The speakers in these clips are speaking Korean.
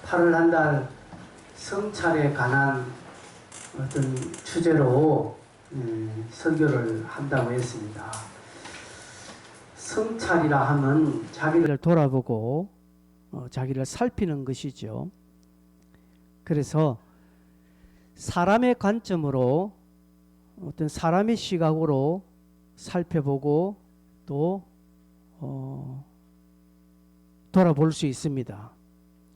8월 한 달 성찰에 관한 어떤 주제로 설교를 한다고 했습니다. 성찰이라 하면 자기를 돌아보고 자기를 살피는 것이죠. 그래서 사람의 관점으로 어떤 사람의 시각으로 살펴보고 또 돌아볼 수 있습니다.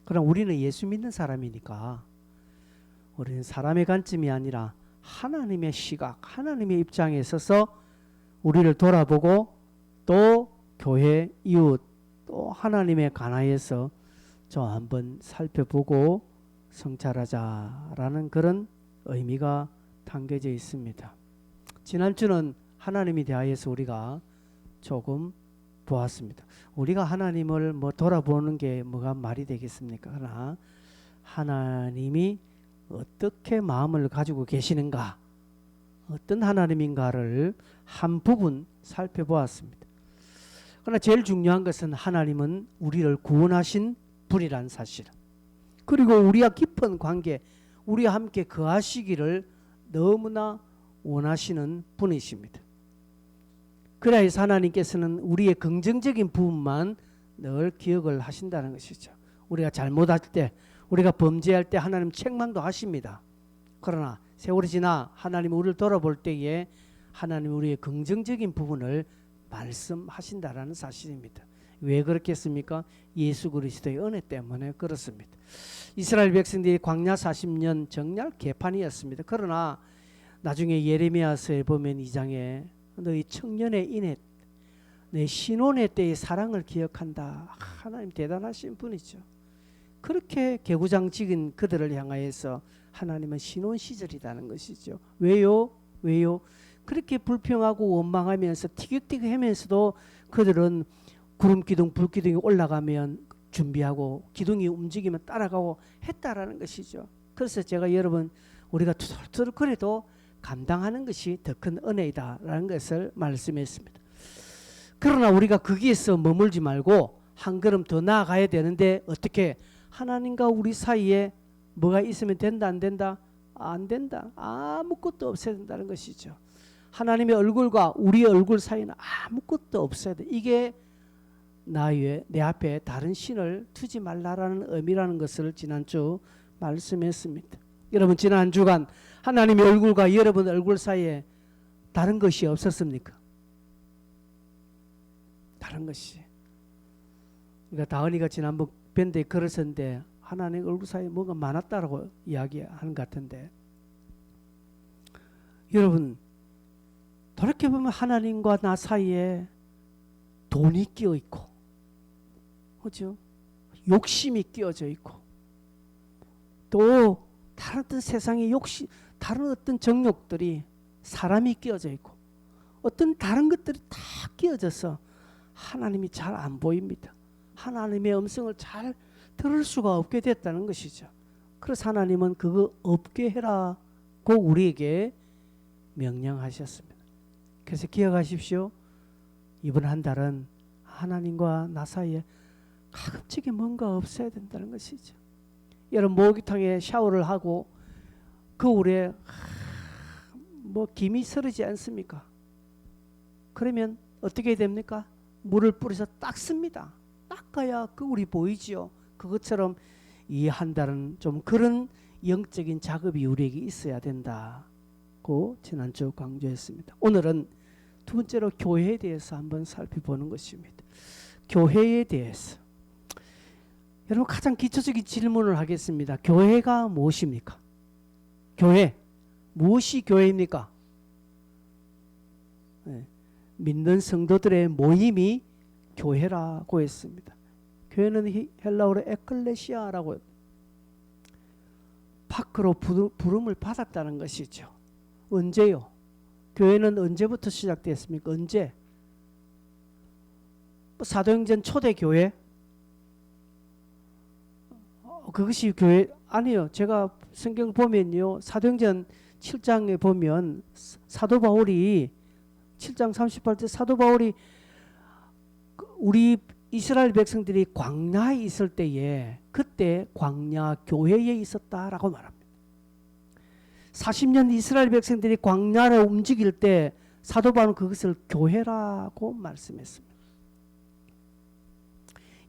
그럼 우리는 예수 믿는 사람이니까 우리는 사람의 관점이 아니라 하나님의 시각, 하나님의 입장에 서서 우리를 돌아보고 또 교회, 이웃, 또 하나님에 관하여서 저 한번 살펴보고 성찰하자라는 그런 의미가 담겨져 있습니다. 지난주는 하나님에 대하여서 우리가 조금 보았습니다. 우리가 하나님을 돌아보는 게 뭐가 말이 되겠습니까? 그러나 하나님이 어떻게 마음을 가지고 계시는가, 어떤 하나님인가를 한 부분 살펴보았습니다. 그러나 제일 중요한 것은 하나님은 우리를 구원하신 분이란 사실, 그리고 우리와 깊은 관계, 우리와 함께 거하시기를 너무나 원하시는 분이십니다. 그래서 하나님께서는 우리의 긍정적인 부분만 늘 기억을 하신다는 것이죠. 우리가 잘못할 때, 우리가 범죄할 때 하나님 책망도 하십니다. 그러나 세월이 지나 하나님 우리를 돌아볼 때에 하나님 우리의 긍정적인 부분을 말씀하신다라는 사실입니다. 왜 그렇겠습니까? 예수 그리스도의 은혜 때문에 그렇습니다. 이스라엘 백성들이 광야 40년 정말 개판이었습니다. 그러나 나중에 예레미야서에 보면 2장에 너희 청년의 인해, 내 신혼의 때의 사랑을 기억한다. 하나님 대단하신 분이죠. 그렇게 개구장직인 그들을 향하여서 하나님은 신혼 시절이라는 것이죠. 왜요? 그렇게 불평하고 원망하면서 티격태격하면서도 그들은 구름기둥, 불기둥이 올라가면 준비하고 기둥이 움직이면 따라가고 했다라는 것이죠. 그래서 제가 여러분, 우리가 투덜투덜 그래도 감당하는 것이 더 큰 은혜이다라는 것을 말씀했습니다. 그러나 우리가 거기에서 머물지 말고 한 걸음 더 나아가야 되는데, 어떻게 하나님과 우리 사이에 뭐가 있으면 된다, 안 된다? 안 된다. 아무것도 없어야 된다는 것이죠. 하나님의 얼굴과 우리의 얼굴 사이는 아무것도 없어야 돼. 이게 내 앞에 다른 신을 두지 말라라는 의미라는 것을 지난주 말씀했습니다. 여러분, 지난 주간 하나님의 얼굴과 여러분 얼굴 사이에 다른 것이 없었습니까? 다른 것이. 그러니까 다은이가 지난번 밴드에 걸었었는데 하나님 얼굴 사이에 뭔가 많았다라고 이야기하는 것 같은데, 여러분 돌이켜보면 하나님과 나 사이에 돈이 끼어 있고, 그렇죠? 욕심이 끼어져 있고, 또 다른 어떤 세상의 욕심, 다른 어떤 정욕들이, 사람이 끼어져 있고, 어떤 다른 것들이 다 끼어져서 하나님이 잘 안 보입니다. 하나님의 음성을 잘 들을 수가 없게 됐다는 것이죠. 그래서 하나님은 그거 없게 해라고 우리에게 명령하셨습니다. 그래서 기억하십시오. 이번 한 달은 하나님과 나 사이에 가끔씩에 뭔가 없어야 된다는 것이죠. 여러분, 목욕탕에 샤워를 하고 거울에 김이 서르지 않습니까? 그러면 어떻게 됩니까? 물을 뿌려서 닦습니다. 닦아야 거울이 보이지요. 그것처럼 이 한 달은 좀 그런 영적인 작업이 우리에게 있어야 된다고 지난주 강조했습니다. 오늘은 두 번째로 교회에 대해서 한번 살펴보는 것입니다. 교회에 대해서. 여러분, 가장 기초적인 질문을 하겠습니다. 교회가 무엇입니까? 교회. 무엇이 교회입니까? 네. 믿는 성도들의 모임이 교회라고 했습니다. 교회는 헬라어로 에클레시아라고, 밖으로 부름을 받았다는 것이죠. 언제요? 교회는 언제부터 시작됐습니까? 언제? 사도행전 초대교회? 그것이 교회 아니요. 제가 성경 보면요, 사도행전 7장에 보면 사도 바울이 7장 38절 사도 바울이 우리 이스라엘 백성들이 광야에 있을 때에 그때 광야 교회에 있었다라고 말합니다. 40년 이스라엘 백성들이 광야를 움직일 때 사도 바울은 그것을 교회라고 말씀했습니다.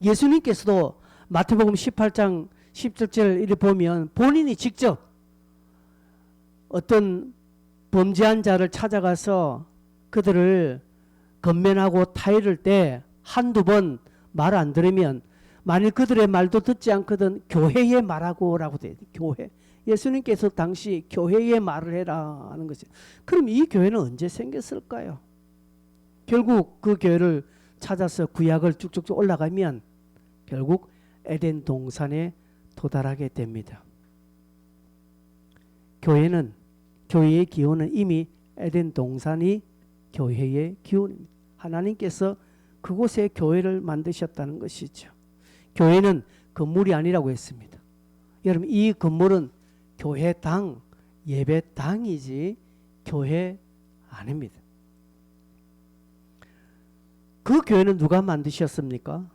예수님께서도 마태복음 18장 17절 이를 보면 본인이 직접 어떤 범죄한 자를 찾아가서 그들을 건면하고 타이를 때 한두 번 말 안 들으면 만일 그들의 말도 듣지 않거든 교회에 말하고라고 돼. 교회. 예수님께서 당시 교회에 말을 해라 하는 것이. 그럼 이 교회는 언제 생겼을까요? 결국 그 교회를 찾아서 구약을 쭉쭉쭉 올라가면 결국 에덴 동산에 도달하게 됩니다. 교회의 기원은 이미 에덴 동산이 교회의 기원입니다. 하나님께서 그곳에 교회를 만드셨다는 것이죠. 교회는 건물이 아니라고 했습니다. 여러분 이 건물은 교회당, 예배당이지 교회 아닙니다. 그 교회는 누가 만드셨습니까?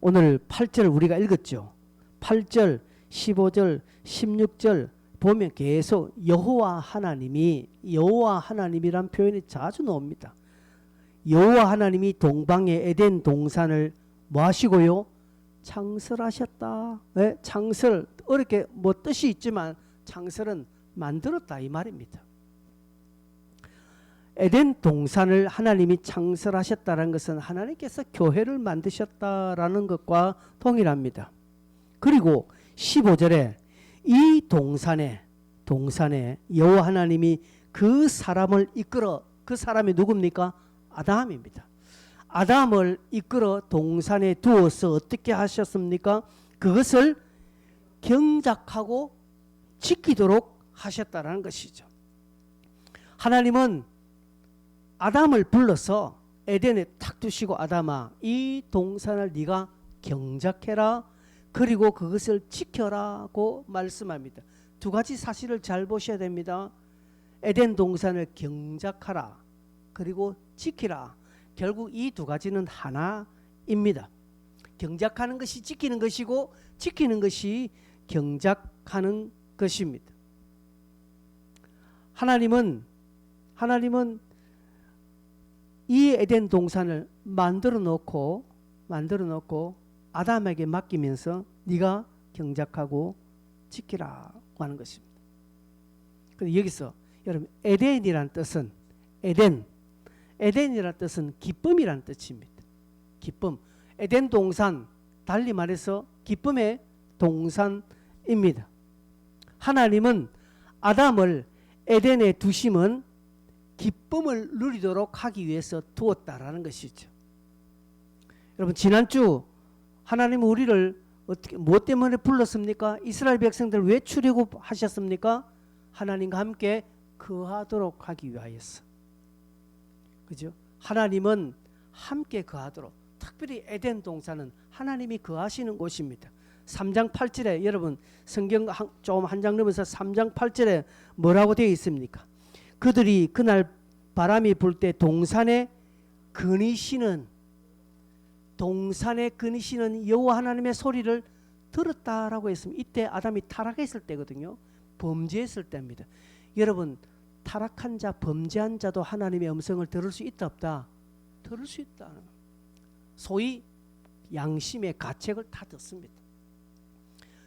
오늘 8절 우리가 읽었죠. 8절, 15절, 16절 보면 계속 여호와 하나님이란 표현이 자주 나옵니다. 여호와 하나님이 동방의 에덴 동산을 뭐 하시고요? 창설하셨다. 네? 창설 어렵게 뭐 뜻이 있지만 창설은 만들었다 이 말입니다. 에덴 동산을 하나님이 창설하셨다는 것은 하나님께서 교회를 만드셨다라는 것과 동일합니다. 그리고 15절에 이 동산에 여호와 하나님이 그 사람을 이끌어 그 사람이 누굽니까? 아담입니다. 아담을 이끌어 동산에 두어서 어떻게 하셨습니까? 그것을 경작하고 지키도록 하셨다는 것이죠. 하나님은 아담을 불러서 에덴에 탁 두시고 아담아 이 동산을 네가 경작해라 그리고 그것을 지켜라고 말씀합니다. 두 가지 사실을 잘 보셔야 됩니다. 에덴 동산을 경작하라 그리고 지키라. 결국 이 두 가지는 하나입니다. 경작하는 것이 지키는 것이고 지키는 것이 경작하는 것입니다. 하나님은 이 에덴 동산을 만들어 놓고 아담에게 맡기면서 네가 경작하고 지키라고 하는 것입니다. 그런데 여기서 여러분 에덴이란 뜻은 에덴이란 뜻은 기쁨이란 뜻입니다. 기쁨. 에덴 동산 달리 말해서 기쁨의 동산입니다. 하나님은 아담을 에덴에 두심은 기쁨을 누리도록 하기 위해서 두었다라는 것이죠. 여러분 지난주 하나님은 우리를 어떻게 무엇 때문에 불렀습니까? 이스라엘 백성들 왜 출애굽하셨습니까? 하나님과 함께 거하도록 하기 위하여서. 그죠? 하나님은 함께 거하도록. 특별히 에덴 동산은 하나님이 거하시는 곳입니다. 3장 8절에 여러분 성경 좀 한 장 넘어서 3장 8절에 뭐라고 되어 있습니까? 그들이 그날 바람이 불 때 동산에 거니시는 여호와 하나님의 소리를 들었다라고 했습니다. 이때 아담이 타락했을 때거든요. 범죄했을 때입니다. 여러분 타락한 자, 범죄한 자도 하나님의 음성을 들을 수 있다 없다? 들을 수 있다. 소위 양심의 가책을 다 듣습니다.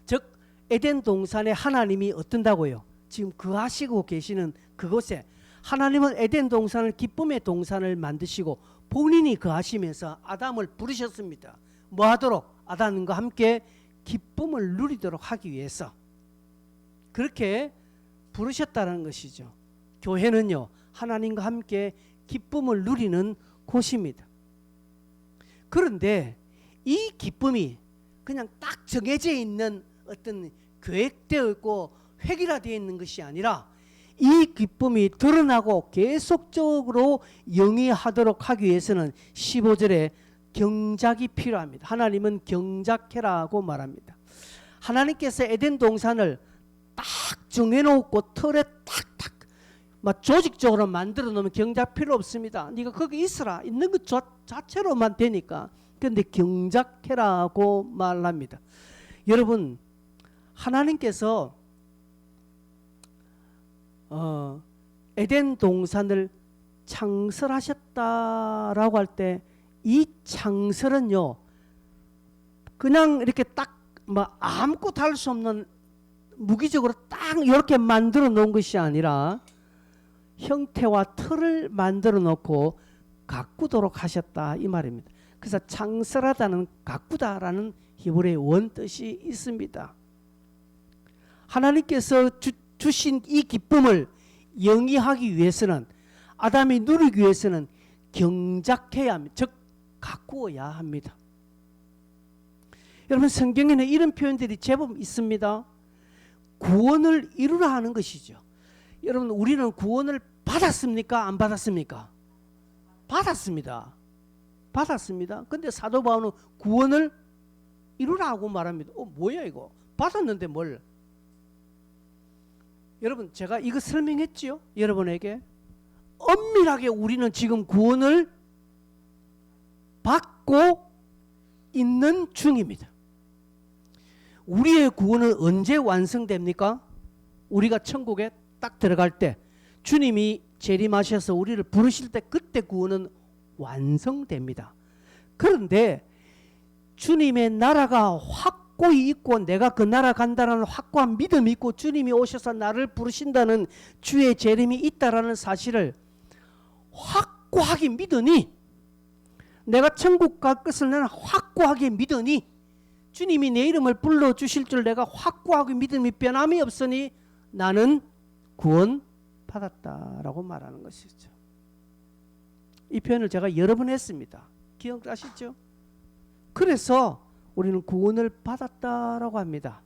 즉 에덴 동산에 하나님이 어떤다고요? 지금 거하시고 계시는 그곳에 하나님은 에덴 동산을 기쁨의 동산을 만드시고 본인이 거하시면서 아담을 부르셨습니다. 뭐 하도록? 아담과 함께 기쁨을 누리도록 하기 위해서 그렇게 부르셨다는 것이죠. 교회는요 하나님과 함께 기쁨을 누리는 곳입니다. 그런데 이 기쁨이 그냥 딱 정해져 있는 어떤 계획되어 있고 획일화되어 있는 것이 아니라 이 기쁨이 드러나고 계속적으로 영위하도록 하기 위해서는 15절에 경작이 필요합니다. 하나님은 경작해라고 말합니다. 하나님께서 에덴 동산을 딱 정해놓고 틀에 딱딱 막 조직적으로 만들어 놓으면 경작 필요 없습니다. 네가 거기 있으라. 있는 것 자체로만 되니까 그런데 경작해라고 말합니다. 여러분, 하나님께서 에덴 동산을 창설하셨다라고 할 때 이 창설은요, 그냥 이렇게 딱 뭐 아무것도 할 수 없는 무기적으로 딱 이렇게 만들어 놓은 것이 아니라 형태와 틀을 만들어 놓고 가꾸도록 하셨다 이 말입니다. 그래서 창설하다는 가꾸다라는 히브리의 원뜻이 있습니다. 하나님께서 주신 이 기쁨을 영위하기 위해서는, 아담이 누리기 위해서는 경작해야 합니다. 즉 가꾸어야 합니다. 여러분, 성경에는 이런 표현들이 제법 있습니다. 구원을 이루라 하는 것이죠. 여러분, 우리는 구원을 받았습니까? 안 받았습니까? 받았습니다. 받았습니다. 근데 사도 바울은 구원을 이루라고 말합니다. 뭐야 이거? 받았는데 뭘? 여러분, 제가 이거 설명했지요? 여러분에게 엄밀하게 우리는 지금 구원을 받고 있는 중입니다. 우리의 구원은 언제 완성됩니까? 우리가 천국에 딱 들어갈 때, 주님이 재림하셔서 우리를 부르실 때, 그때 구원은 완성됩니다. 그런데 주님의 나라가 확고히 있고 내가 그 나라 간다는 확고한 믿음이 있고 주님이 오셔서 나를 부르신다는 주의 재림이 있다라는 사실을 확고하게 믿으니, 내가 천국 갈 것을 나는 확고하게 믿으니, 주님이 내 이름을 불러주실 줄 내가 확고하게 믿음이 변함이 없으니 나는 구원 받았다라고 말하는 것이죠. 이 표현을 제가 여러 번 했습니다. 기억나시죠? 그래서 우리는 구원을 받았다라고 합니다.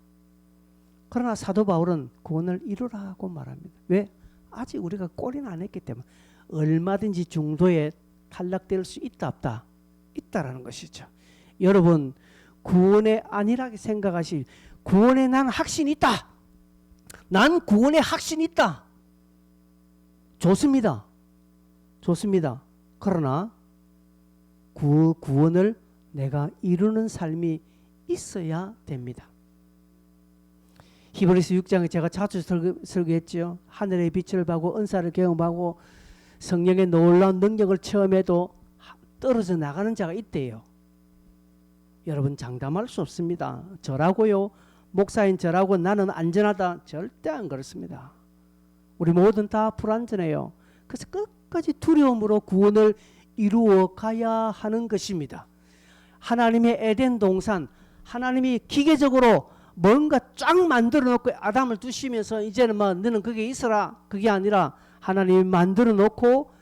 그러나 사도 바울은 구원을 이루라고 말합니다. 왜? 아직 우리가 골인 안 했기 때문에. 얼마든지 중도에 탈락될 수 있다 없다? 있다라는 것이죠. 여러분, 구원에 안일하게 생각하시, 구원에 난 확신이 있다. 난 구원에 확신이 있다. 좋습니다. 좋습니다. 그러나 그 구원을 내가 이루는 삶이 있어야 됩니다. 히브리서 6장에 제가 자주 설교했죠. 하늘의 빛을 보고 은사를 경험하고 성령의 놀라운 능력을 체험해도 떨어져 나가는 자가 있대요. 여러분, 장담할 수 없습니다. 저라고요, 목사인 저라고 나는 안전하다, 절대 안 그렇습니다. 우리 모든 다 불안전해요. 그래서 끝까지 두려움으로 구원을 이루어 가야 하는 것입니다. 하나님의 에덴 동산, 하나님이 기계적으로 뭔가 쫙 만들어 놓고 아담을 두시면서 이제는 뭐 너는 거기에 있어라, 그게 아니라 하나님이 만들어 놓고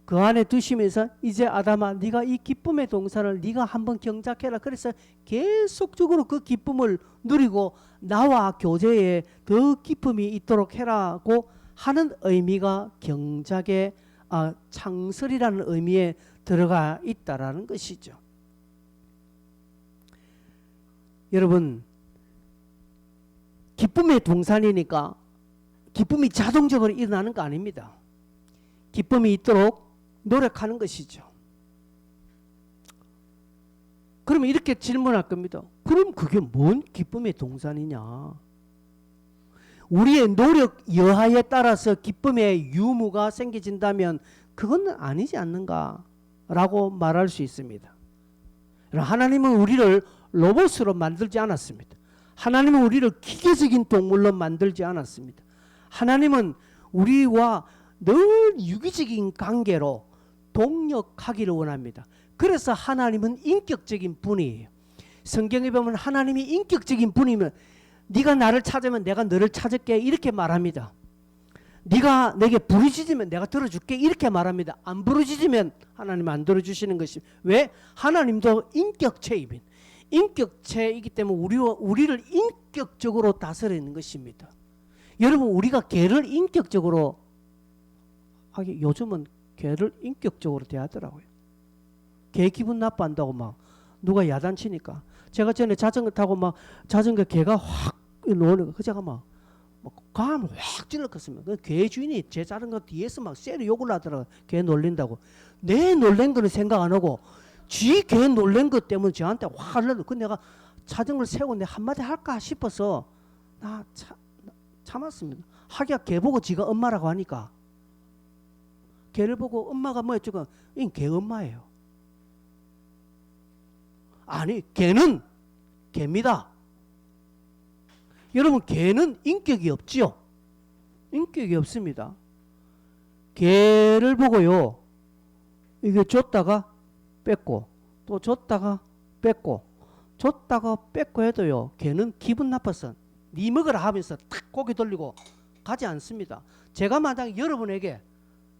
그 안에 두시면서 이제 아담아, 네가 이 기쁨의 동산을 네가 한번 경작해라. 그래서 계속적으로 그 기쁨을 누리고 나와 교제에 더 기쁨이 있도록 해라고 하는 의미가 경작의 창설이라는 의미에 들어가 있다라는 것이죠. 여러분, 기쁨의 동산이니까 기쁨이 자동적으로 일어나는 거 아닙니다. 기쁨이 있도록 노력하는 것이죠. 그러면 이렇게 질문할 겁니다. 그럼 그게 뭔 기쁨의 동산이냐? 우리의 노력 여하에 따라서 기쁨의 유무가 생겨진다면 그건 아니지 않는가? 라고 말할 수 있습니다. 하나님은 우리를 로봇으로 만들지 않았습니다. 하나님은 우리를 기계적인 동물로 만들지 않았습니다. 하나님은 우리와 늘 유기적인 관계로 동역하기를 원합니다. 그래서 하나님은 인격적인 분이에요. 성경에 보면 하나님이 인격적인 분이면 네가 나를 찾으면 내가 너를 찾을게 이렇게 말합니다. 네가 내게 부르짖으면 내가 들어줄게 이렇게 말합니다. 안 부르짖으면 하나님 안 들어주시는 것이. 왜? 하나님도 인격체이긴 인격체이기 때문에 우리를 인격적으로 다스리는 것입니다. 여러분, 우리가 개를 인격적으로 요즘은 개를 인격적으로 대하더라고요. 개 기분 나빠한다고 막 누가 야단치니까. 제가 전에 자전거 타고 막 자전거 개가 확 노는 거, 그 제가 막 감을 확 찔렀거든요. 그 개 주인이 제 자전거 뒤에서 막 세리 욕을 하더라고요. 개 놀린다고. 내 놀란 거는 생각 안 하고 쥐개 놀란 것 때문에 저한테 화를 내고, 그 내가 자전거를 세우고 내 한마디 할까 싶어서 참았습니다. 하기야 개 보고 지가 엄마라고 하니까, 개를 보고 엄마가 뭐야 지금 개 엄마예요. 아니, 개는 개입니다. 여러분, 개는 인격이 없지요. 인격이 없습니다. 개를 보고요, 이게 줬다가 뺐고 또 줬다가 뺐고 줬다가 뺐고 해도요, 개는 기분 나빠서 니 먹으라 하면서 탁 고개 돌리고 가지 않습니다. 제가 만약 여러분에게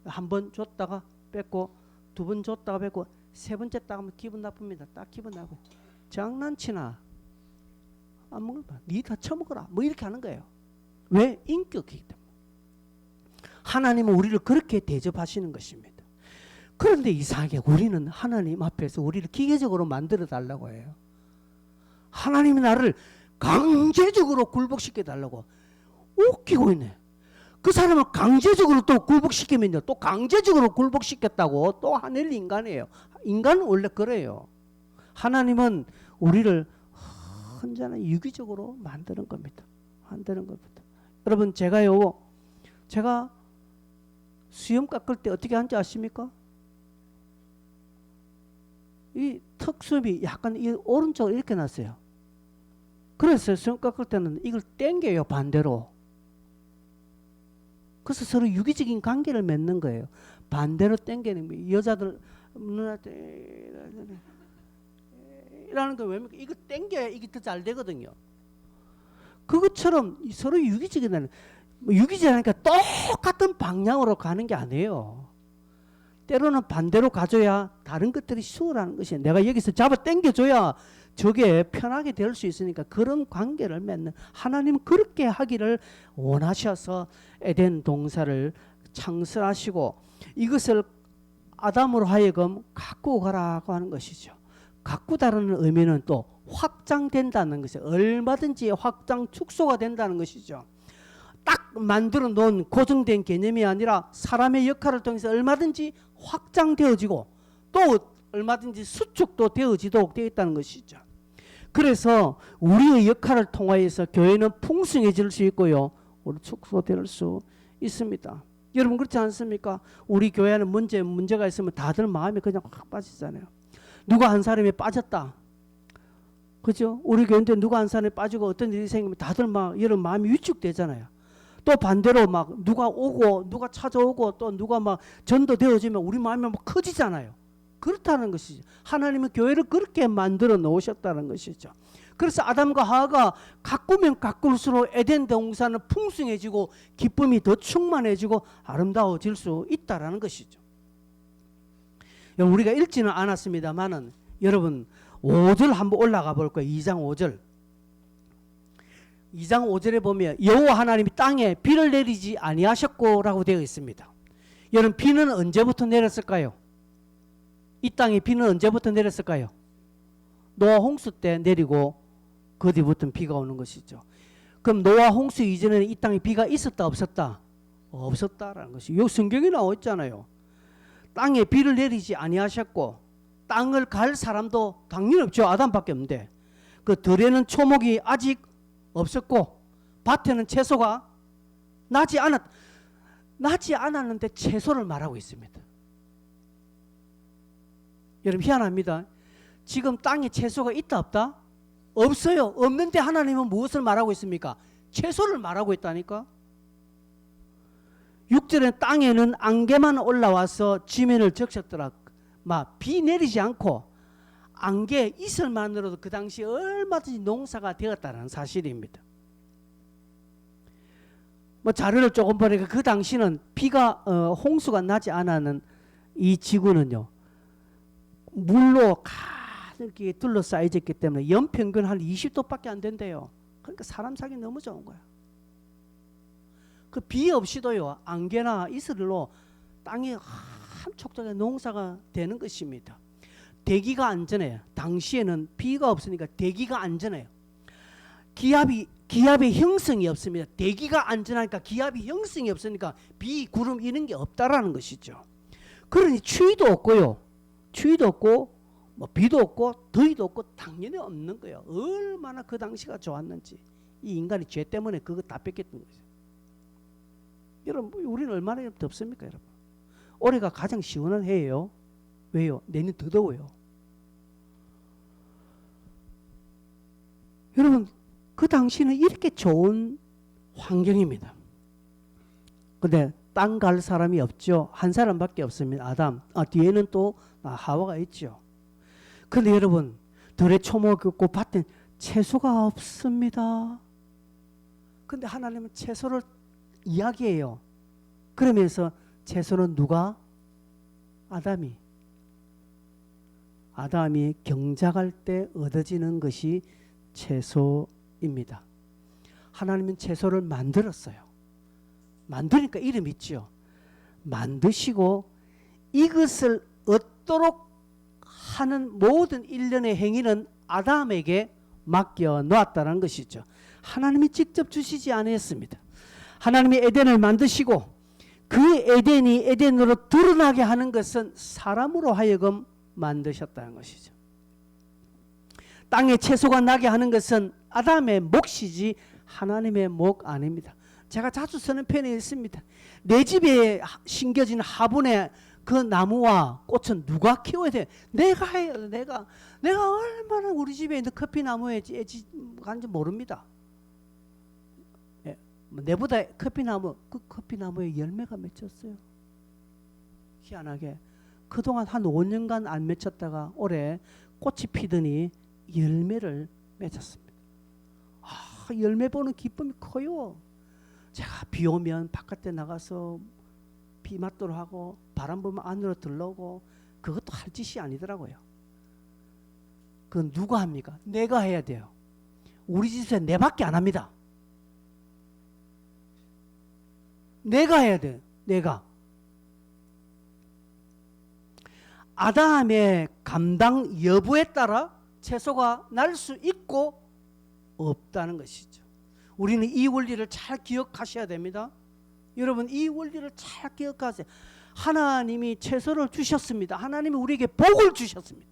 한 번 줬다가 뺐고 두 번 줬다가 뺐고 세 번째 딱 하면 기분 나쁩니다. 딱 기분 나고, 장난치나, 안 먹을 거야, 니 다 처먹어라, 뭐 이렇게 하는 거예요. 왜? 인격이기 때문에. 하나님은 우리를 그렇게 대접하시는 것입니다. 그런데 이상하게 우리는 하나님 앞에서 우리를 기계적으로 만들어 달라고 해요. 하나님이 나를 강제적으로 굴복시켜 달라고. 웃기고 있네. 그 사람을 강제적으로 또 굴복시키면요, 또 강제적으로 굴복시켰다고 또 하늘 인간이에요. 인간은 원래 그래요. 하나님은 우리를 언제나 유기적으로 만드는 겁니다. 만드는 겁니다. 여러분, 제가 수염 깎을 때 어떻게 하는지 아십니까? 이 턱수염이 약간 이 오른쪽으로 이렇게 났어요. 그래서 수염 깎을 때는 이걸 당겨요, 반대로. 그래서 서로 유기적인 관계를 맺는 거예요. 반대로 당기는 거예요. 여자들 누나한테 이라는 거 왜입니까? 이거 당겨야 이게 더 잘 되거든요. 그것처럼 서로 유기적이라는, 유기적이니까 똑같은 방향으로 가는 게 아니에요. 때로는 반대로 가줘야 다른 것들이 수월하는 것이에요. 내가 여기서 잡아 당겨줘야 저게 편하게 될 수 있으니까 그런 관계를 맺는, 하나님은 그렇게 하기를 원하셔서 에덴 동산을 창설하시고 이것을 아담으로 하여금 가꾸고 가라고 하는 것이죠. 가꾸다라는 의미는 또 확장된다는 것이에요. 얼마든지 확장, 축소가 된다는 것이죠. 딱 만들어 놓은 고정된 개념이 아니라 사람의 역할을 통해서 얼마든지 확장되어지고 또 얼마든지 수축도 되어지도록 되어 있다는 것이죠. 그래서 우리의 역할을 통하여서 교회는 풍성해질 수 있고요, 우리 축소될 수 있습니다. 여러분, 그렇지 않습니까? 우리 교회는 문제가 있으면 다들 마음이 그냥 확 빠지잖아요. 누가 한 사람이 빠졌다, 그죠? 우리 교회인데 누가 한 사람이 빠지고 어떤 일이 생기면 다들 막 여러분 마음이 위축되잖아요. 또 반대로 막 누가 오고 누가 찾아오고 또 누가 막 전도되어지면 우리 마음이 막 커지잖아요. 그렇다는 것이죠. 하나님은 교회를 그렇게 만들어 놓으셨다는 것이죠. 그래서 아담과 하와가 가꾸면 가꿀수록 에덴 동산은 풍성해지고 기쁨이 더 충만해지고 아름다워질 수 있다라는 것이죠. 우리가 읽지는 않았습니다만은 여러분 5절 한번 올라가 볼 거예요. 2장 5절. 2장 5절에 보면 여호와 하나님이 땅에 비를 내리지 아니하셨고라고 되어 있습니다. 여러분, 비는 언제부터 내렸을까요? 이 땅에 비는 언제부터 내렸을까요? 노아 홍수 때 내리고 그 뒤부터는 비가 오는 것이죠. 그럼 노아 홍수 이전에는 이 땅에 비가 있었다 없었다? 없었다라는 것이 여기 성경에 나와 있잖아요. 땅에 비를 내리지 아니하셨고 땅을 갈 사람도 당연히 없죠. 아담밖에 없는데 그 들에는 초목이 아직 없었고 밭에는 채소가 나지 않았는데 채소를 말하고 있습니다. 여러분, 희한합니다. 지금 땅에 채소가 있다 없다? 없어요. 없는데 하나님은 무엇을 말하고 있습니까? 채소를 말하고 있다니까. 6절에 땅에는 안개만 올라와서 지면을 적셨더라. 막 비 내리지 않고 안개 이슬만으로도 그 당시 얼마든지 농사가 되었다는 사실입니다. 뭐 자료를 조금 보니까 그 당시는 비가 홍수가 나지 않았는 이 지구는요, 물로 가득 둘러싸여졌기 때문에 연평균 한 20도밖에 안 된대요. 그러니까 사람 살기 너무 좋은 거야. 그 비 없이도요, 안개나 이슬로 땅이 한촉적에 농사가 되는 것입니다. 대기가 안전해요. 당시에는 비가 없으니까 대기가 안전해요. 기압의 형성이 없습니다. 대기가 안전하니까 기압이 형성이 없으니까 비, 구름 이런 게 없다라는 것이죠. 그러니 추위도 없고요. 추위도 없고 뭐 비도 없고 더위도 없고 당연히 없는 거예요. 얼마나 그 당시가 좋았는지. 이 인간이 죄 때문에 그거 다 뺏겼던 거죠. 여러분, 우리는 얼마나 덥습니까, 여러분? 올해가 가장 시원한 해예요. 왜요? 내년 더 더워요. 여러분, 그 당시는 이렇게 좋은 환경입니다. 근데 땅 갈 사람이 없죠. 한 사람밖에 없습니다. 아담. 뒤에는 또 하와가 있죠. 근데 여러분, 들에 초목이 없고 밭에 채소가 없습니다. 근데 하나님은 채소를 이야기해요. 그러면서 채소는 누가? 아담이 경작할 때 얻어지는 것이 채소입니다. 하나님은 채소를 만들었어요. 만드니까 이름 있죠. 만드시고 이것을 얻도록 하는 모든 일련의 행위는 아담에게 맡겨 놓았다는 것이죠. 하나님이 직접 주시지 않았습니다. 하나님이 에덴을 만드시고 그 에덴이 에덴으로 드러나게 하는 것은 사람으로 하여금 만드셨다는 것이죠. 땅에 채소가 나게 하는 것은 아담의 몫이지 하나님의 몫 아닙니다. 제가 자주 쓰는 편이 있습니다. 내 집에 심겨진 화분에 그 나무와 꽃은 누가 키워야 돼? 내가 해요. 내가 얼마나 우리 집에 있는 커피나무에 간지 모릅니다. 내보다 그 커피나무에 열매가 맺혔어요. 희한하게 그동안 한 5년간 안 맺혔다가 올해 꽃이 피더니 열매를 맺었습니다. 열매 보는 기쁨이 커요. 제가 비 오면 바깥에 나가서 비 맞도록 하고 바람 불면 안으로 들러오고 그것도 할 짓이 아니더라고요. 그건 누가 합니까? 내가 해야 돼요. 우리 집에서 내밖에 안 합니다. 내가 해야 돼요. 내가. 아담의 감당 여부에 따라 채소가 날 수 있고 없다는 것이죠. 우리는 이 원리를 잘 기억하셔야 됩니다. 여러분, 이 원리를 잘 기억하세요. 하나님이 채소를 주셨습니다. 하나님이 우리에게 복을 주셨습니다.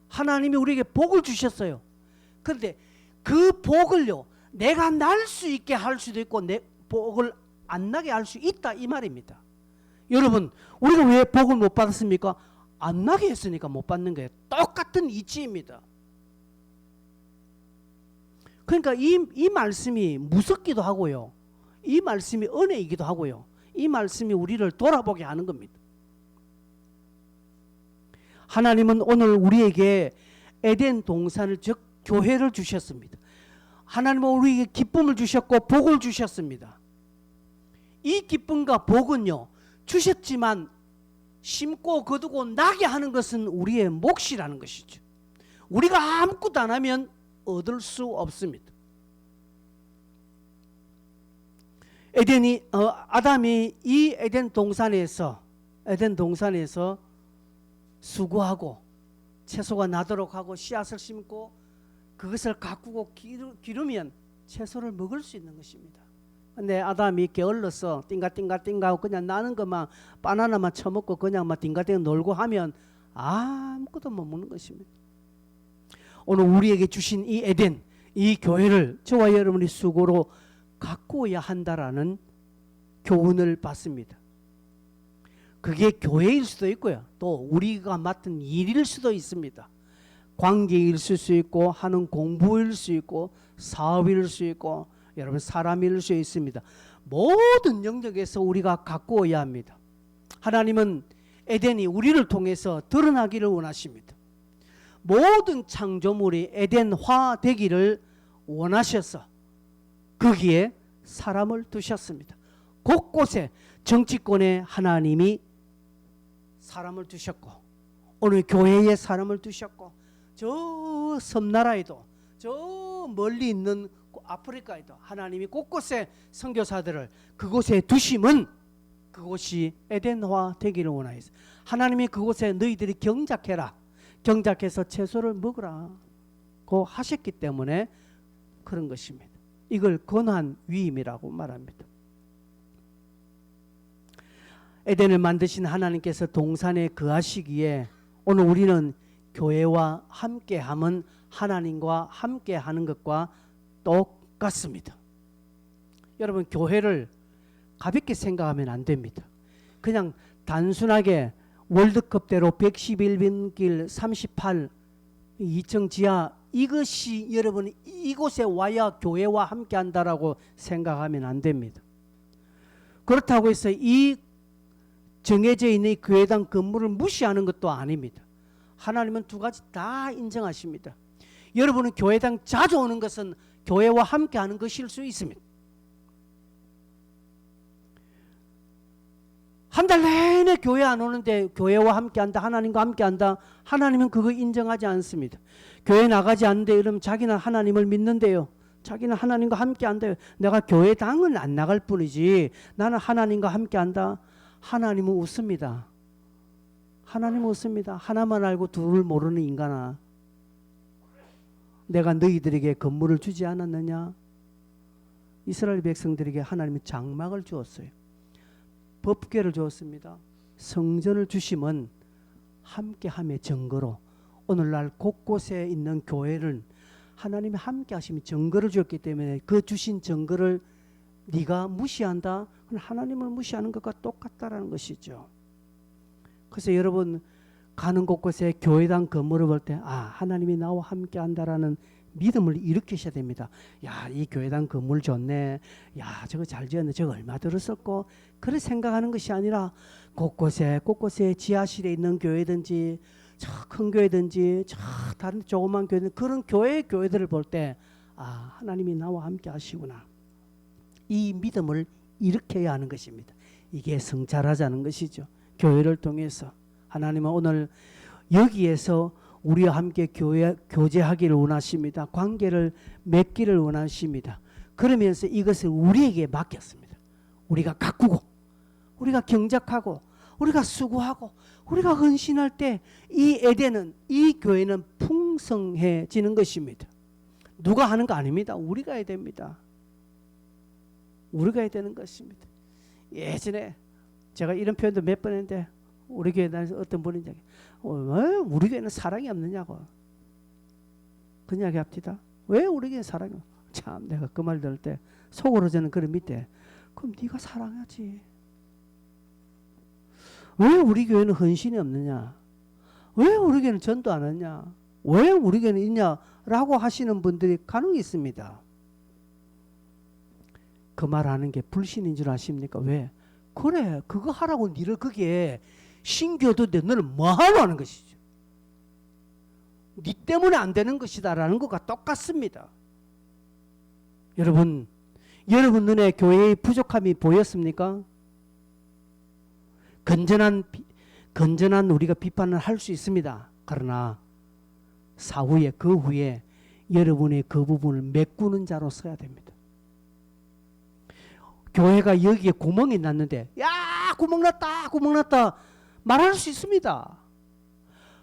하나님이 우리에게 복을 주셨어요. 그런데 그 복을요, 내가 날 수 있게 할 수도 있고 내 복을 안 나게 할 수 있다, 이 말입니다. 여러분, 우리가 왜 복을 못 받았습니까? 안 나게 했으니까 못 받는 거예요. 똑같은 이치입니다. 그러니까 이 말씀이 무섭기도 하고요. 이 말씀이 은혜이기도 하고요. 이 말씀이 우리를 돌아보게 하는 겁니다. 하나님은 오늘 우리에게 에덴 동산을, 즉 교회를 주셨습니다. 하나님은 우리에게 기쁨을 주셨고 복을 주셨습니다. 이 기쁨과 복은요, 주셨지만 심고 거두고 나게 하는 것은 우리의 몫이라는 것이죠. 우리가 아무것도 안 하면 얻을 수 없습니다. 아담이 이 에덴 동산에서 수고하고 채소가 나도록 하고 씨앗을 심고 그것을 가꾸고 기르면 채소를 먹을 수 있는 것입니다. 근데 아담이 게을러서 띵가띵가띵가하고 그냥 나는 것만 바나나만 처먹고 그냥 막 띵가띵가 놀고 하면 아무것도 못 먹는 것입니다. 오늘 우리에게 주신 이 에덴, 이 교회를 저와 여러분이 수고로 가꾸어야 한다라는 교훈을 받습니다. 그게 교회일 수도 있고요. 또 우리가 맡은 일일 수도 있습니다. 관계일 수 있고 하는 공부일 수 있고 사업일 수 있고 여러분 사람일 수 있습니다. 모든 영역에서 우리가 가꾸어야 합니다. 하나님은 에덴이 우리를 통해서 드러나기를 원하십니다. 모든 창조물이 에덴화 되기를 원하셔서 거기에 사람을 두셨습니다. 곳곳에 정치권에 하나님이 사람을 두셨고 오늘 교회에 사람을 두셨고 저 섬나라에도 저 멀리 있는 아프리카에도 하나님이 곳곳에 선교사들을 그곳에 두심은 그곳이 에덴화 되기를 원하였어요. 하나님이 그곳에 너희들이 경작해라, 경작해서 채소를 먹으라고 하셨기 때문에 그런 것입니다. 이걸 권한 위임이라고 말합니다. 에덴을 만드신 하나님께서 동산에 거하시기에 오늘 우리는 교회와 함께함은 하나님과 함께하는 것과 똑같습니다. 여러분, 교회를 가볍게 생각하면 안 됩니다. 그냥 단순하게 월드컵대로 111번 길 38 2층 지하 이것이 여러분 이곳에 와야 교회와 함께한다라고 생각하면 안 됩니다. 그렇다고 해서 이 정해져 있는 교회당 건물을 무시하는 것도 아닙니다. 하나님은 두 가지 다 인정하십니다. 여러분은 교회당 자주 오는 것은 교회와 함께하는 것일 수 있습니다. 한 달 내내 교회 안 오는데 교회와 함께한다, 하나님과 함께한다, 하나님은 그거 인정하지 않습니다. 교회 나가지 않는데 이러면 자기는 하나님을 믿는데요, 자기는 하나님과 함께한대요. 내가 교회당은 안 나갈 뿐이지 나는 하나님과 함께한다. 하나님은 웃습니다. 하나님은 웃습니다. 하나만 알고 둘을 모르는 인간아, 내가 너희들에게 건물을 주지 않았느냐? 이스라엘 백성들에게 하나님은 장막을 주었어요. 법궤를 주었습니다. 성전을 주심은 함께함의 증거로 오늘날 곳곳에 있는 교회는 하나님이 함께 하심이 증거를 주었기 때문에 그 주신 증거를 네가 무시한다? 그건 하나님을 무시하는 것과 똑같다라는 것이죠. 그래서 여러분 가는 곳곳에 교회당 건물을 볼 때 하나님이 나와 함께 한다라는 믿음을 일으키셔야 됩니다. 야, 이 교회당 건물 좋네. 야, 저거 잘 지었네. 저거 얼마 들었었고. 그렇게 생각하는 것이 아니라 곳곳에 지하실에 있는 교회든지 저 큰 교회든지 저 다른 조그만 교회든 그런 교회들을 볼 때 하나님이 나와 함께 하시구나. 이 믿음을 일으켜야 하는 것입니다. 이게 성찰하자는 것이죠. 교회를 통해서 하나님은 오늘 여기에서 우리와 함께 교제하기를 원하십니다. 관계를 맺기를 원하십니다. 그러면서 이것을 우리에게 맡겼습니다. 우리가 가꾸고 우리가 경작하고 우리가 수고하고 우리가 헌신할 때 이 에덴은, 이 교회는 풍성해지는 것입니다. 누가 하는 거 아닙니다. 우리가 해야 됩니다. 우리가 해야 되는 것입니다. 예전에 제가 이런 표현도 몇 번 했는데 우리 교회 다니면서 어떤 분이 왜 우리 교회는 사랑이 없느냐고 그 이야기 합시다. 왜 우리 교회는 사랑이 없느냐. 참 내가 그 말 들을 때 속으로 저는 그런 밑에 그럼 네가 사랑하지. 왜 우리 교회는 헌신이 없느냐, 왜 우리 교회는 전도 안 하냐, 왜 우리 교회는 있냐라고 하시는 분들이 간혹 있습니다. 그 말하는 게 불신인 줄 아십니까? 왜? 그래 그거 하라고 니를 거기에 신겨두는데 너는 뭐하러 하는 것이죠. 니 때문에 안 되는 것이다 라는 것과 똑같습니다. 여러분 눈에 교회의 부족함이 보였습니까? 건전한 우리가 비판을 할 수 있습니다. 그러나 그 후에 여러분의 그 부분을 메꾸는 자로 서야 됩니다. 교회가 여기에 구멍이 났는데 야 구멍 났다 말할 수 있습니다.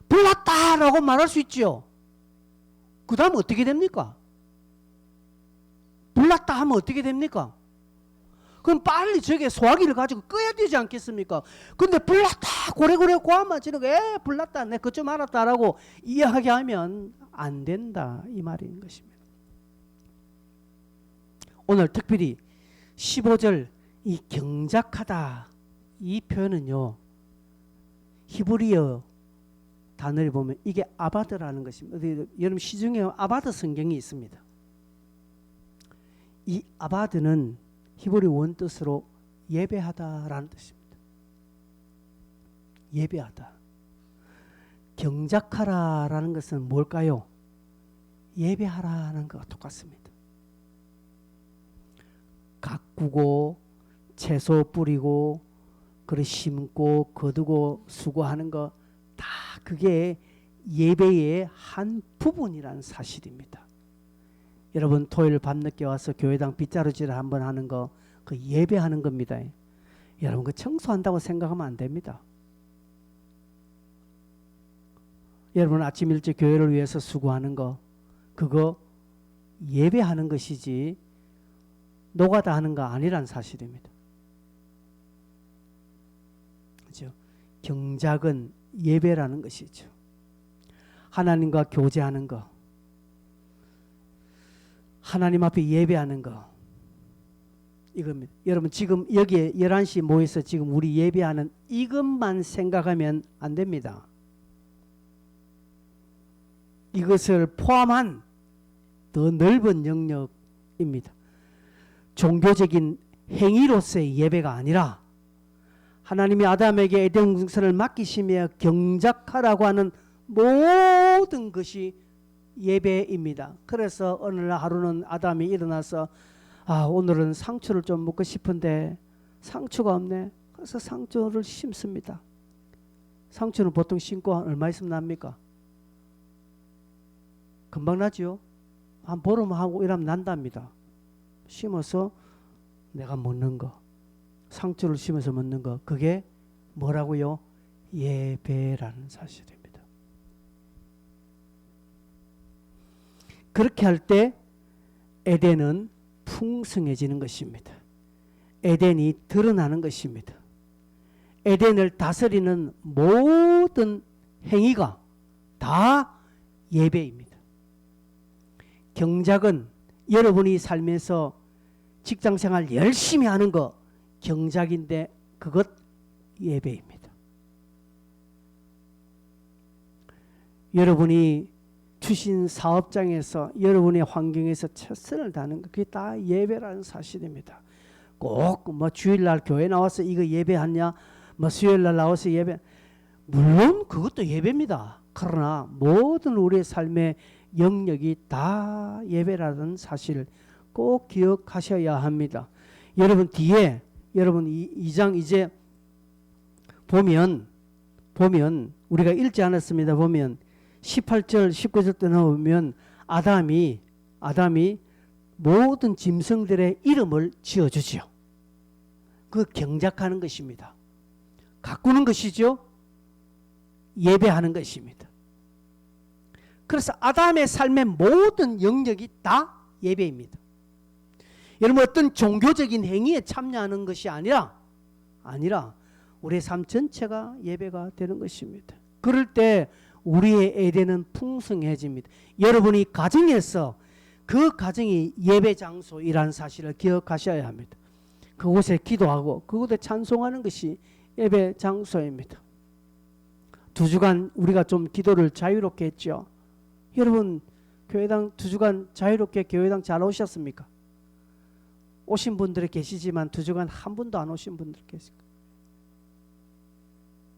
불났다라고 말할 수 있죠. 그 다음 어떻게 됩니까? 불났다 하면 어떻게 됩니까? 그럼 빨리 저게 소화기를 가지고 꺼야 되지 않겠습니까? 근데 불났다 고래고래 고함만 지르고 불났다 내 그것 좀 알았다라고 이야기하면 안 된다 이 말인 것입니다. 오늘 특별히 15절 이 경작하다 이 표현은요 히브리어 단어를 보면 이게 아바드라는 것입니다. 여러분 시중에 아바드 성경이 있습니다. 이 아바드는 히브리 원뜻으로 예배하다라는 뜻입니다. 예배하다. 경작하라라는 것은 뭘까요? 예배하라는 것과 똑같습니다. 가꾸고 채소 뿌리고 그래 심고 거두고 수고하는 거 다 그게 예배의 한 부분이라는 사실입니다. 여러분 토요일 밤늦게 와서 교회당 빗자루질을 한번 하는 거 그 예배하는 겁니다. 여러분 그 청소한다고 생각하면 안 됩니다. 여러분 아침 일찍 교회를 위해서 수고하는 거 그거 예배하는 것이지 노가다 하는 거 아니란 사실입니다. 그렇죠? 경작은 예배라는 것이죠. 하나님과 교제하는 거, 하나님 앞에 예배하는 거, 이겁니다. 여러분 지금 여기에 11시 모여서 지금 우리 예배하는 이것만 생각하면 안 됩니다. 이것을 포함한 더 넓은 영역입니다. 종교적인 행위로서의 예배가 아니라 하나님이 아담에게 에덴 동산을 맡기시며 경작하라고 하는 모든 것이 예배입니다. 그래서 어느 날 하루는 아담이 일어나서 오늘은 상추를 좀 먹고 싶은데 상추가 없네. 그래서 상추를 심습니다. 상추는 보통 심고 얼마 있으면 납니까? 금방 나죠. 한 보름 하고 이러면 난답니다. 심어서 내가 먹는 거, 상추를 심어서 먹는 거, 그게 뭐라고요? 예배라는 사실입니다. 그렇게 할 때 에덴은 풍성해지는 것입니다. 에덴이 드러나는 것입니다. 에덴을 다스리는 모든 행위가 다 예배입니다. 경작은 여러분이 살면서 직장생활 열심히 하는 거 경작인데 그것 예배입니다. 여러분이 주신 사업장에서 여러분의 환경에서 최선을 다하는 거 그게 다 예배라는 사실입니다. 꼭 뭐 주일날 교회 나와서 이거 예배하냐, 뭐 수요일날 나와서 예배, 물론 그것도 예배입니다. 그러나 모든 우리의 삶의 영역이 다 예배라는 사실을 꼭 기억하셔야 합니다. 여러분 뒤에 여러분 2장 이제 보면 우리가 읽지 않았습니다. 보면 18절 19절 때 나오면 아담이 모든 짐승들의 이름을 지어주지요. 그 경작하는 것입니다. 가꾸는 것이죠. 예배하는 것입니다. 그래서 아담의 삶의 모든 영역이 다 예배입니다. 여러분 어떤 종교적인 행위에 참여하는 것이 아니라 우리의 삶 전체가 예배가 되는 것입니다. 그럴 때 우리의 에덴은 풍성해집니다. 여러분이 가정에서 그 가정이 예배 장소이라는 사실을 기억하셔야 합니다. 그곳에 기도하고 그곳에 찬송하는 것이 예배 장소입니다. 2주간 우리가 좀 기도를 자유롭게 했죠. 여러분 교회당 2주간 자유롭게 교회당 잘 오셨습니까? 오신 분들이 계시지만 2주간 한 분도 안 오신 분들 계십니까?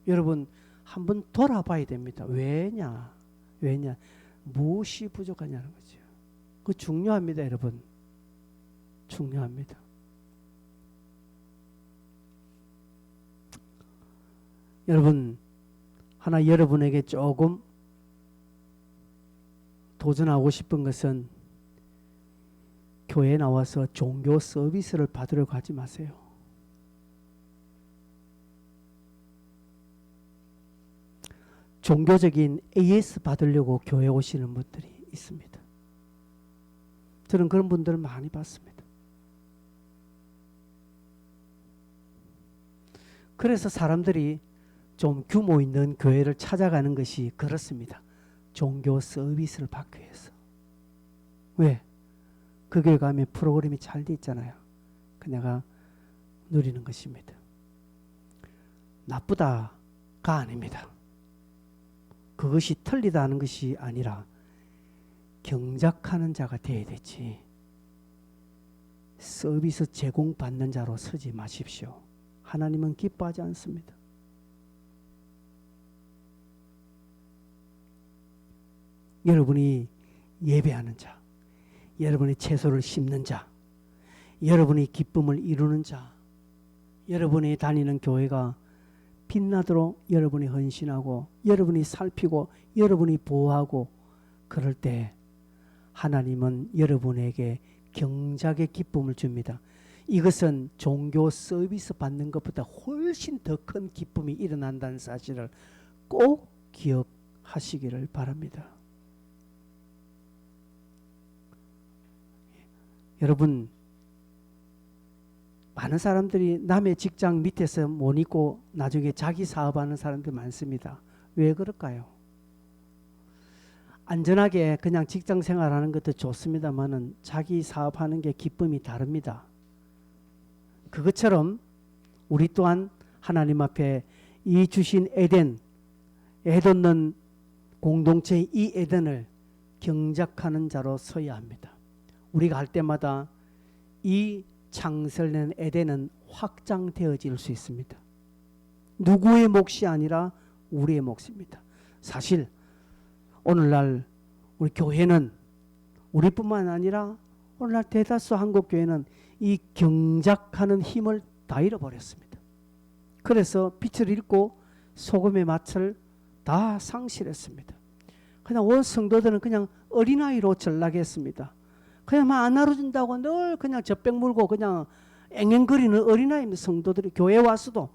여러분 한번 돌아봐야 됩니다. 왜냐? 무엇이 부족하냐는 거죠. 그거 중요합니다, 여러분. 중요합니다. 여러분 하나 여러분에게 조금 도전하고 싶은 것은 교회에 나와서 종교 서비스를 받으러 가지 마세요. 종교적인 AS 받으려고 교회 오시는 분들이 있습니다. 저는 그런 분들을 많이 봤습니다. 그래서 사람들이 좀 규모 있는 교회를 찾아가는 것이 그렇습니다. 종교 서비스를 받기 위해서. 왜? 그 교회 가면 프로그램이 잘 돼 있잖아요. 그 내가 누리는 것입니다. 나쁘다가 아닙니다. 그것이 틀리다 하는 것이 아니라 경작하는 자가 되어야 되지 서비스 제공받는 자로 서지 마십시오. 하나님은 기뻐하지 않습니다. 여러분이 예배하는 자, 여러분이 채소를 심는 자, 여러분이 기쁨을 이루는 자, 여러분이 다니는 교회가 빛나도록 여러분이 헌신하고 여러분이 살피고 여러분이 보호하고 그럴 때 하나님은 여러분에게 경작의 기쁨을 줍니다. 이것은 종교 서비스 받는 것보다 훨씬 더 큰 기쁨이 일어난다는 사실을 꼭 기억하시기를 바랍니다. 여러분 많은 사람들이 남의 직장 밑에서 못 있고 나중에 자기 사업하는 사람들 많습니다. 왜 그럴까요? 안전하게 그냥 직장 생활하는 것도 좋습니다만은 자기 사업하는 게 기쁨이 다릅니다. 그것처럼 우리 또한 하나님 앞에 이 주신 에덴, 에덴은 공동체의 이 에덴을 경작하는 자로 서야 합니다. 우리가 할 때마다 이 창설된 에덴은 확장되어질 수 있습니다. 누구의 몫이 아니라 우리의 몫입니다. 사실 오늘날 우리 교회는 우리뿐만 아니라 오늘날 대다수 한국 교회는 이 경작하는 힘을 다 잃어버렸습니다. 그래서 빛을 잃고 소금의 맛을 다 상실했습니다. 그냥 온 성도들은 그냥 어린아이로 전락했습니다. 그냥 막 안 알아준다고 늘 그냥 젖병 물고 그냥 앵앵거리는 어린아이입니다. 성도들이 교회 와서도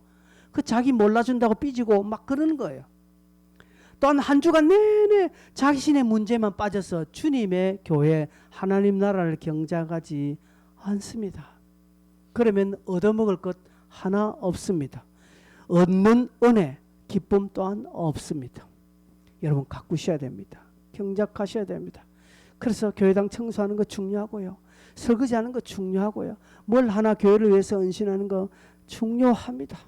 그 자기 몰라준다고 삐지고 막 그러는 거예요. 또한 한 주간 내내 자신의 문제만 빠져서 주님의 교회 하나님 나라를 경작하지 않습니다. 그러면 얻어먹을 것 하나 없습니다. 얻는 은혜, 기쁨 또한 없습니다. 여러분 가꾸셔야 됩니다. 경작하셔야 됩니다. 그래서 교회당 청소하는 거 중요하고요. 설거지하는 거 중요하고요. 뭘 하나 교회를 위해서 헌신하는 거 중요합니다.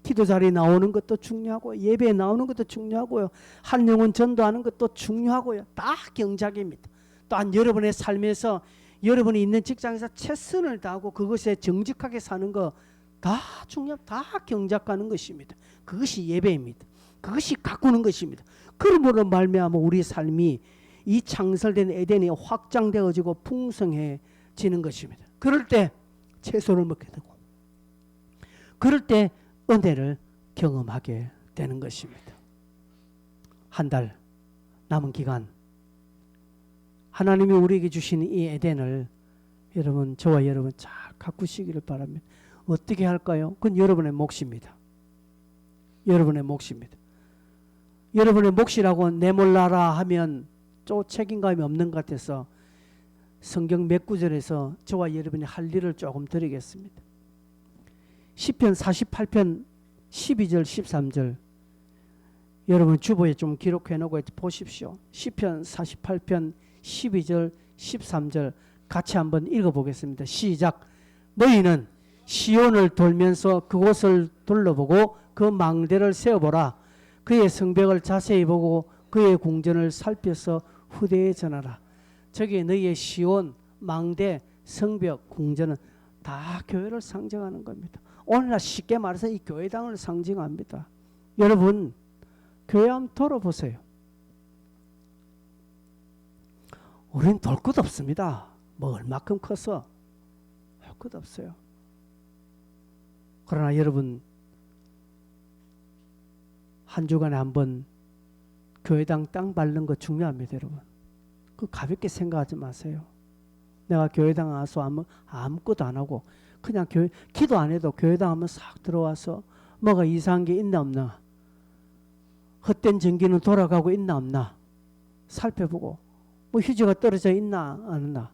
기도 자리에 나오는 것도 중요하고 예배에 나오는 것도 중요하고요. 한 영혼 전도하는 것도 중요하고요. 다 경작입니다. 또한 여러분의 삶에서 여러분이 있는 직장에서 최선을 다하고 그것에 정직하게 사는 거 다 다 경작하는 것입니다. 그것이 예배입니다. 그것이 가꾸는 것입니다. 그러므로 말미암아 우리 삶이 이 창설된 에덴이 확장되어지고 풍성해지는 것입니다. 그럴 때 채소를 먹게 되고 그럴 때 은혜를 경험하게 되는 것입니다. 한 달 남은 기간 하나님이 우리에게 주신 이 에덴을 여러분 저와 여러분 잘 가꾸시기를 바랍니다. 어떻게 할까요? 그건 여러분의 몫입니다. 여러분의 몫입니다. 여러분의 몫이라고 내몰라라 하면 또 책임감이 없는 것 같아서 성경 몇 구절에서 저와 여러분이 할 일을 조금 드리겠습니다. 시편 48편 12절 13절 여러분 주보에 좀 기록해 놓고 보십시오. 시편 48편 12절 13절 같이 한번 읽어보겠습니다. 시작. 너희는 시온을 돌면서 그곳을 둘러보고 그 망대를 세어보라. 그의 성벽을 자세히 보고 그의 궁전을 살펴서 후대에 전하라. 저기 너희의 시온, 망대, 성벽, 궁전은 다 교회를 상징하는 겁니다. 오늘날 쉽게 말해서 이 교회당을 상징합니다. 여러분 교회 한번 돌아보세요. 우리는 돌 것 없습니다. 뭐 얼마큼 커서 할 것 없어요. 그러나 여러분 한 주간에 한번 교회당 땅 밟는 거 중요합니다. 여러분 그 가볍게 생각하지 마세요. 내가 교회당 와서 아무것도 안 하고 그냥 기도 안 해도 교회당 한번 싹 들어와서 뭐가 이상한 게 있나 없나, 헛된 전기는 돌아가고 있나 없나 살펴보고, 뭐 휴지가 떨어져 있나 안 있나,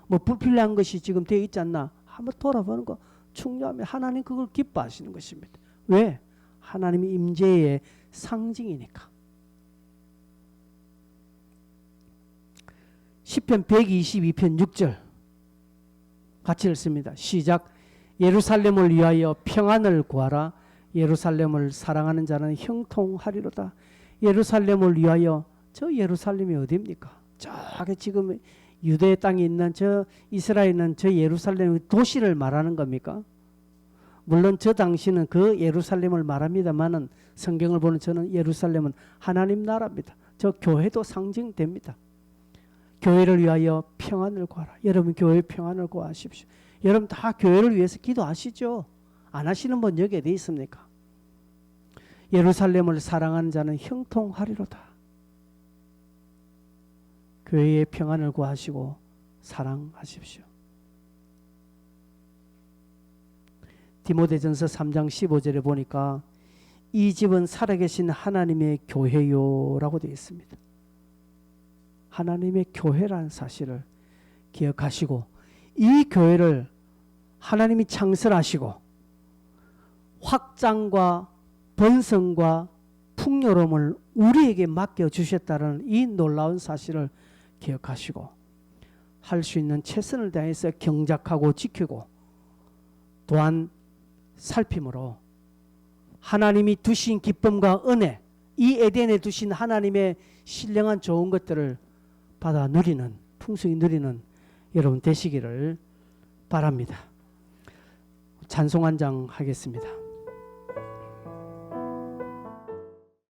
뭐 불필요한 것이 지금 되어 있지 않나 한번 돌아보는 거 중요하면 하나님 그걸 기뻐하시는 것입니다. 왜? 하나님의 임재의 상징이니까. 시편 122편 6절 같이 읽습니다. 시작. 예루살렘을 위하여 평안을 구하라. 예루살렘을 사랑하는 자는 형통하리로다. 예루살렘을 위하여, 저 예루살렘이 어디입니까? 저기 지금 유대 땅에 있는 저 이스라엘에 있는 저 예루살렘 도시를 말하는 겁니까? 물론 저 당시는 그 예루살렘을 말합니다만은 성경을 보는 저는 예루살렘은 하나님 나라입니다. 저 교회도 상징됩니다. 교회를 위하여 평안을 구하라. 여러분 교회 평안을 구하십시오. 여러분 다 교회를 위해서 기도하시죠? 안 하시는 분 여기 어디 있습니까? 예루살렘을 사랑하는 자는 형통하리로다. 교회의 평안을 구하시고 사랑하십시오. 디모데전서 3장 15절에 보니까 이 집은 살아계신 하나님의 교회요라고 되어 있습니다. 하나님의 교회라는 사실을 기억하시고 이 교회를 하나님이 창설하시고 확장과 번성과 풍요로움을 우리에게 맡겨주셨다는 이 놀라운 사실을 기억하시고 할 수 있는 최선을 다해서 경작하고 지키고 또한 살핌으로 하나님이 두신 기쁨과 은혜, 이 에덴에 두신 하나님의 신령한 좋은 것들을 받아 누리는, 풍성히 누리는 여러분 되시기를 바랍니다. 찬송 한 장 하겠습니다.